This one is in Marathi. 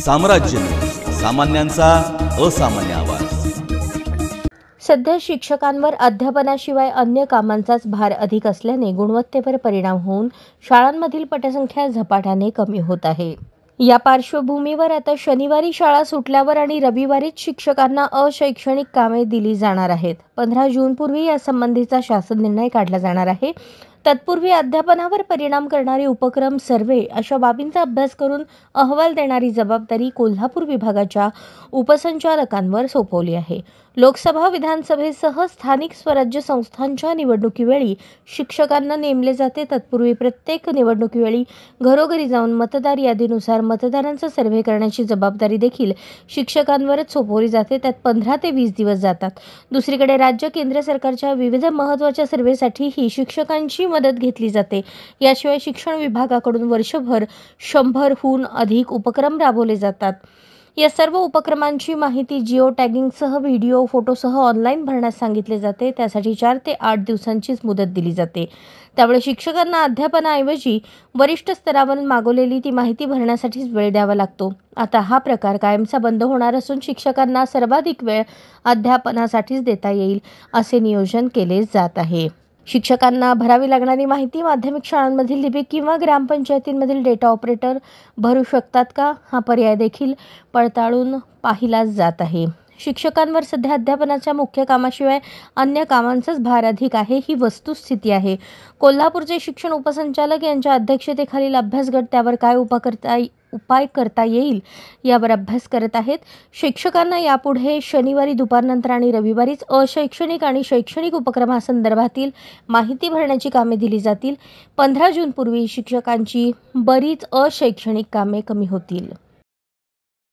साम्राज्य न्यूज, सामान्यांचा असामान्य आवाज। सध्या शिक्षकांवर अध्यापनाशिवाय अन्य कामांचाच भार अधिक असल्याने गुणवत्तेवर परिणाम होऊन शाळांमधील पटसंख्या झपाट्याने कमी होत आहे। या पार्श्वभूमीवर आता शनिवारी शाळा सुटल्यावर आणि रविवारीच शिक्षकांना अशैक्षणिक कामे दिली जाणार आहेत। 15 जूनपूर्वी यासंबंधीचा शासन निर्णय काढला जाणार आहे। तत्पूर्वी अध्यापनावर परिणाम करणारे उपक्रम, सर्वे अशा बाबींचा अभ्यास करून अहवाल देणारी जबाबदारी कोल्हापूर विभागाच्या उपसंचालकांवर सोपवली आहे। लोकसभा, विधानसभेसह स्थानिक स्वराज्य संस्थांच्या निवडणुकीवेळी शिक्षकांना नेमले जाते। तत्पूर्वी प्रत्येक निवडणुकीवेळी घरोघरी जाऊन मतदार यादीनुसार मतदारांचा सर्व्हे करण्याची जबाबदारी देखील शिक्षकांवरच सोपवली जाते। त्यात 15 ते 20 दिवस जातात। दुसरीकडे राज्य, केंद्र सरकारच्या विविध महत्त्वाच्या सर्व्हेसाठीही शिक्षकांची मदत घेतली जाते। याशिवाय शिक्षण विभागाकडून वर्षभर 100हून अधिक उपक्रम राबवले जातात। या सर्व उपक्रमांची माहिती जिओ टॅगिंगसह व्हिडिओ, फोटोसह ऑनलाईन भरण्यास सांगितले जाते। त्यासाठी 4 ते 8 दिवसांचीच मुदत दिली जाते। त्यामुळे शिक्षकांना अध्यापनाऐवजी वरिष्ठ स्तरावरून मागवलेली ती माहिती भरण्यासाठीच वेळ द्यावा लागतो। आता हा प्रकार कायमचा बंद होणार असून शिक्षकांना सर्वाधिक वेळ अध्यापनासाठीच देता येईल असे नियोजन केले जात आहे। शिक्षकांना भरावी लागणारी माहिती माध्यमिक शाळांमधील लिपिक किंवा ग्रामपंचायतींमधील डेटा ऑपरेटर भरू शकतात का, हा पर्याय देखील पडताळून पाहिला जात आहे। शिक्षकांवर सध्या अध्यापनाच्या मुख्य कामाशिवाय अन्य कामांचाच भार अधिक आहे, ही वस्तुस्थिती आहे। कोल्हापूरचे शिक्षण उपसंचालक यांच्या अध्यक्षतेखालील अभ्यास गट त्यावर काय उपाय करता येईल यावर अभ्यास करत आहेत। शिक्षकांना यापुढे शनिवारी दुपारनंतर आणि रविवारीच अशैक्षणिक आणि शैक्षणिक उपक्रमासंदर्भातील माहिती भरण्याची कामे दिली जातील। 15 जूनपूर्वी शिक्षकांची बरीच अशैक्षणिक कामे कमी होतील।